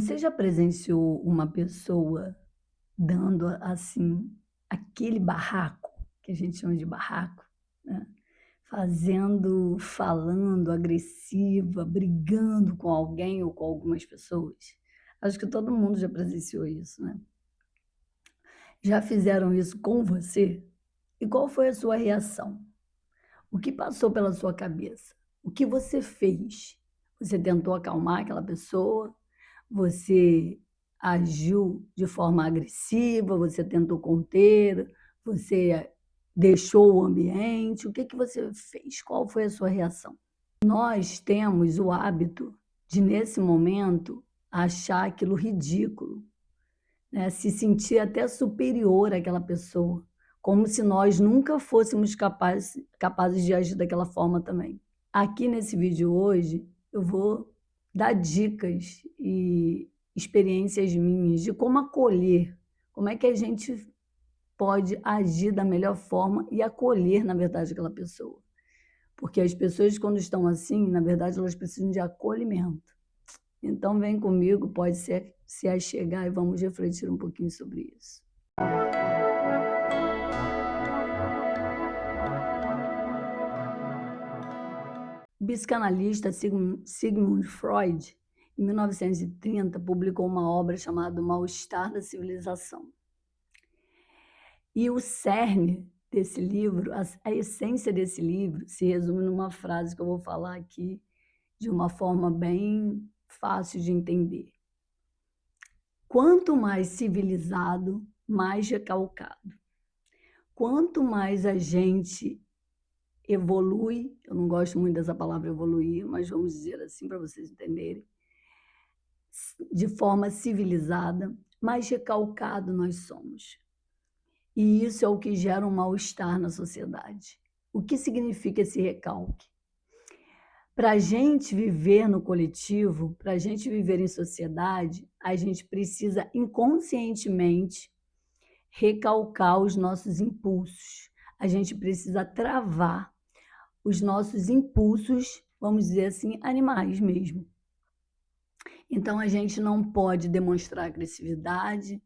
Você já presenciou uma pessoa dando, assim, aquele barraco, que a gente chama de barraco, né, falando agressiva, brigando com alguém ou com algumas pessoas? Acho que todo mundo já presenciou isso, né. Já fizeram isso com você? E qual foi a sua reação? O que passou pela sua cabeça? O que você fez? Você tentou acalmar aquela pessoa? Você agiu de forma agressiva? Você tentou conter? Você deixou o ambiente? O que que você fez? Qual foi a sua reação? Nós temos o hábito de, nesse momento, achar aquilo ridículo, né? Se sentir até superior àquela pessoa, como se nós nunca fôssemos capazes de agir daquela forma também. Aqui nesse vídeo hoje, eu vou dar dicas e experiências minhas de como acolher, como é que a gente pode agir da melhor forma e acolher, na verdade, aquela pessoa. Porque as pessoas, quando estão assim, na verdade, elas precisam de acolhimento. Então, vem comigo, pode ser se achegar e vamos refletir um pouquinho sobre isso. O psicanalista Sigmund Freud, em 1930, publicou uma obra chamada O Mal-Estar da Civilização. E o cerne desse livro, a essência desse livro, se resume numa frase que eu vou falar aqui de uma forma bem fácil de entender. Quanto mais civilizado, mais recalcado. Quanto mais a gente evolui, eu não gosto muito dessa palavra evoluir, mas vamos dizer assim para vocês entenderem, de forma civilizada, mais recalcado nós somos. E isso é o que gera um mal-estar na sociedade. O que significa esse recalque? Para a gente viver no coletivo, para a gente viver em sociedade, a gente precisa inconscientemente recalcar os nossos impulsos. A gente precisa travar os nossos impulsos, vamos dizer assim, animais mesmo. Então a gente não pode demonstrar agressividade,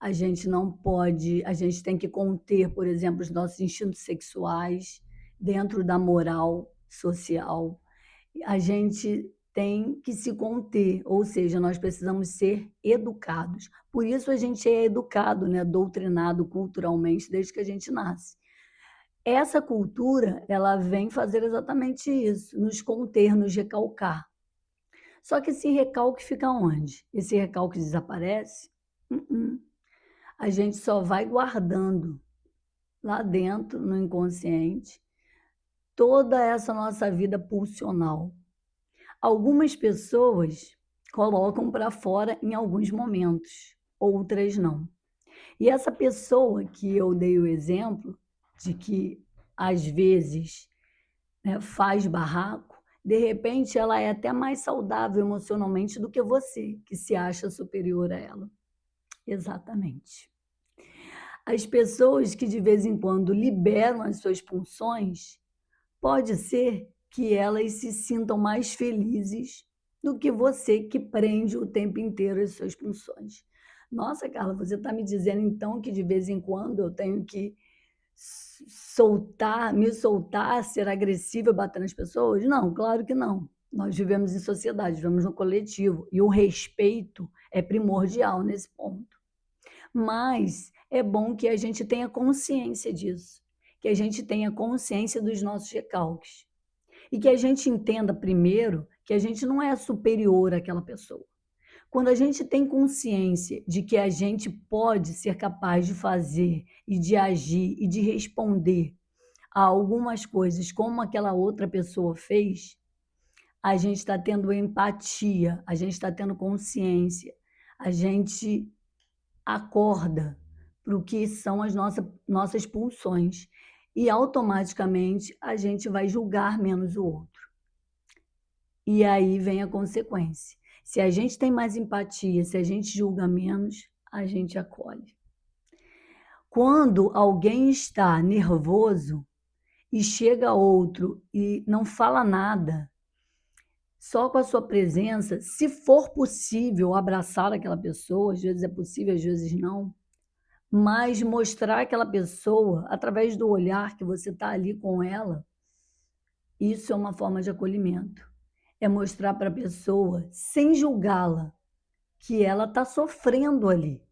a gente tem que conter, por exemplo, os nossos instintos sexuais dentro da moral social. A gente tem que se conter, ou seja, nós precisamos ser educados. Por isso a gente é educado, né, doutrinado culturalmente desde que a gente nasce. Essa cultura, ela vem fazer exatamente isso, nos conter, nos recalcar. Só que esse recalque fica onde? Esse recalque desaparece? Uh-uh. A gente só vai guardando lá dentro, no inconsciente, toda essa nossa vida pulsional. Algumas pessoas colocam para fora em alguns momentos, outras não. E essa pessoa que eu dei o exemplo de que às vezes, né, faz barraco, de repente ela é até mais saudável emocionalmente do que você, que se acha superior a ela. Exatamente. As pessoas que de vez em quando liberam as suas pulsões, pode ser que elas se sintam mais felizes do que você que prende o tempo inteiro as suas pulsões. Nossa, Carla, você está me dizendo então que de vez em quando eu tenho que me soltar, ser agressiva, bater nas pessoas? Não, claro que não. Nós vivemos em sociedade, vivemos no coletivo e o respeito é primordial nesse ponto. Mas é bom que a gente tenha consciência disso, que a gente tenha consciência dos nossos recalques e que a gente entenda primeiro que a gente não é superior àquela pessoa. Quando a gente tem consciência de que a gente pode ser capaz de fazer e de agir e de responder a algumas coisas como aquela outra pessoa fez, a gente está tendo empatia, a gente está tendo consciência, a gente acorda para o que são as nossas pulsões e automaticamente a gente vai julgar menos o outro. E aí vem a consequência. Se a gente tem mais empatia, se a gente julga menos, a gente acolhe. Quando alguém está nervoso e chega outro e não fala nada, Só com a sua presença, se for possível abraçar aquela pessoa, às vezes é possível, às vezes não, mas mostrar aquela pessoa através do olhar que você está ali com ela, isso é uma forma de acolhimento. É mostrar para a pessoa, sem julgá-la, que ela está sofrendo ali.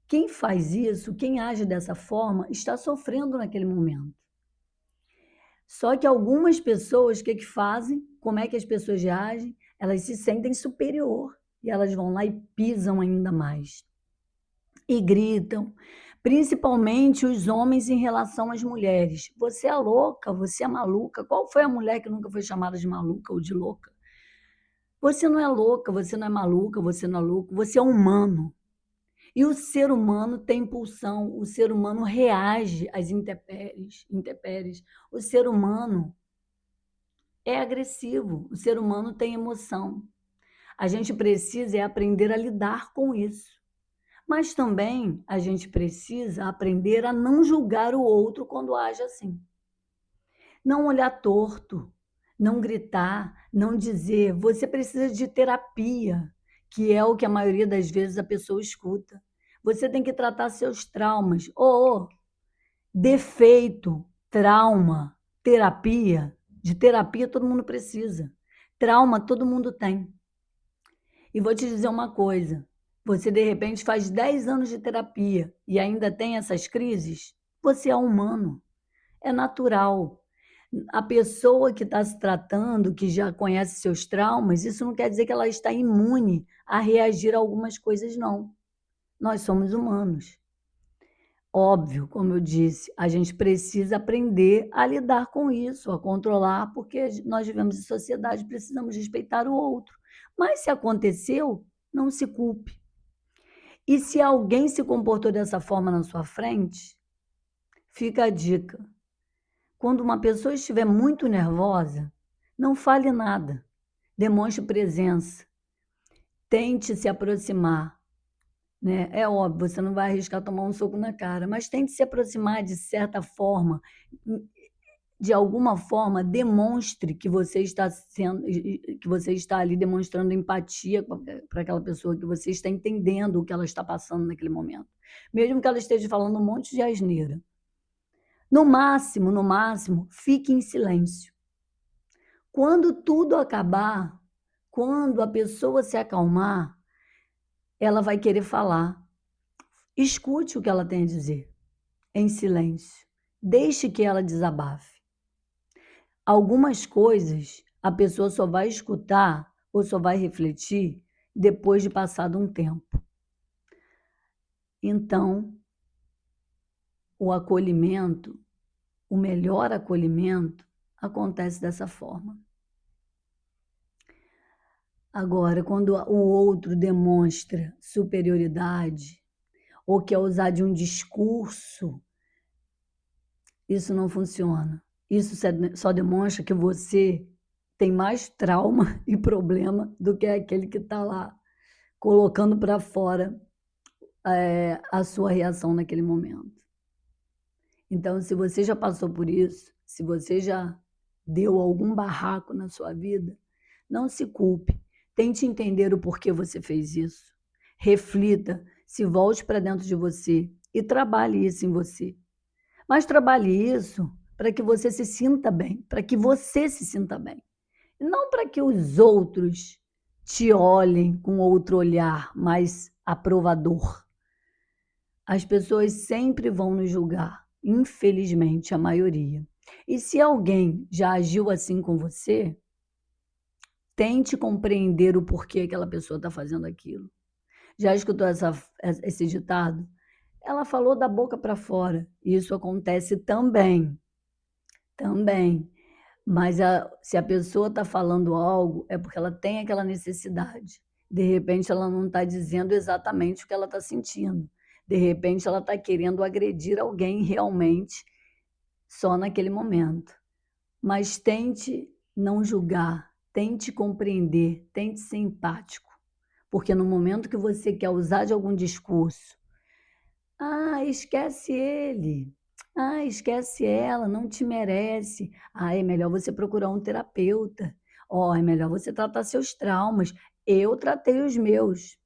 Quem faz isso, quem age dessa forma, está sofrendo naquele momento. Só que algumas pessoas, o que fazem? Como é que as pessoas reagem? Elas se sentem superior e elas vão lá e pisam ainda mais. E gritam, principalmente os homens em relação às mulheres. Você é louca, você é maluca. Qual foi a mulher que nunca foi chamada de maluca ou de louca? Você não é louca, você não é maluca, você não é louco, você é humano. E o ser humano tem pulsão, o ser humano reage às intempéries. O ser humano é agressivo, o ser humano tem emoção. A gente precisa aprender a lidar com isso. Mas também a gente precisa aprender a não julgar o outro quando age assim. Não olhar torto, não gritar, não dizer, você precisa de terapia, que é o que a maioria das vezes a pessoa escuta. Você tem que tratar seus traumas. Defeito, trauma, terapia. De terapia todo mundo precisa. Trauma todo mundo tem. E vou te dizer uma coisa: você de repente faz 10 anos de terapia e ainda tem essas crises, você é humano, é natural. A pessoa que está se tratando, que já conhece seus traumas, isso não quer dizer que ela está imune a reagir a algumas coisas, não. Nós somos humanos. Óbvio, como eu disse, a gente precisa aprender a lidar com isso, a controlar, porque nós vivemos em sociedade, precisamos respeitar o outro. Mas se aconteceu, não se culpe. E se alguém se comportou dessa forma na sua frente, fica a dica. Quando uma pessoa estiver muito nervosa, não fale nada. Demonstre presença. Tente se aproximar. Né? É óbvio, você não vai arriscar tomar um soco na cara, mas tente se aproximar de certa forma, de alguma forma, demonstre que você está sendo, que você está ali demonstrando empatia para aquela pessoa, que você está entendendo o que ela está passando naquele momento, mesmo que ela esteja falando um monte de asneira. No máximo, fique em silêncio. Quando tudo acabar, quando a pessoa se acalmar, ela vai querer falar. Escute o que ela tem a dizer, em silêncio. Deixe que ela desabafe. Algumas coisas a pessoa só vai escutar ou só vai refletir depois de passado um tempo. Então, o acolhimento, o melhor acolhimento, acontece dessa forma. Agora, quando o outro demonstra superioridade ou quer usar de um discurso, isso não funciona. Isso só demonstra que você tem mais trauma e problema do que aquele que está lá colocando para fora a sua reação naquele momento. Então, se você já passou por isso, se você já deu algum barraco na sua vida, não se culpe. Tente entender o porquê você fez isso. Reflita, se volte para dentro de você e trabalhe isso em você. Mas trabalhe isso para que você se sinta bem, para que você se sinta bem. E não para que os outros te olhem com outro olhar mais aprovador. As pessoas sempre vão nos julgar, infelizmente, a maioria. E se alguém já agiu assim com você, tente compreender o porquê aquela pessoa está fazendo aquilo. Já escutou esse ditado? Ela falou da boca para fora. Isso acontece também. Também. Mas se a pessoa está falando algo, é porque ela tem aquela necessidade. De repente, ela não está dizendo exatamente o que ela está sentindo. De repente, ela está querendo agredir alguém realmente, só naquele momento. Mas tente não julgar, tente compreender, tente ser empático. Porque no momento que você quer usar de algum discurso, esquece ele. Esquece ela, não te merece. É melhor você procurar um terapeuta. Ó, é melhor você tratar seus traumas. Eu tratei os meus.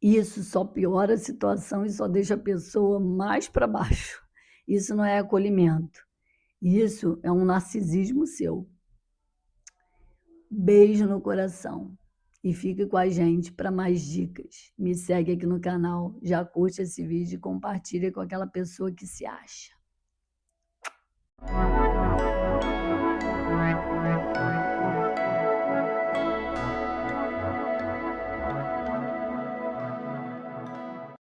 Isso só piora a situação e só deixa a pessoa mais para baixo. Isso não é acolhimento. Isso é um narcisismo seu. Beijo no coração. E fique com a gente para mais dicas. Me segue aqui no canal, já curte esse vídeo e compartilha com aquela pessoa que se acha.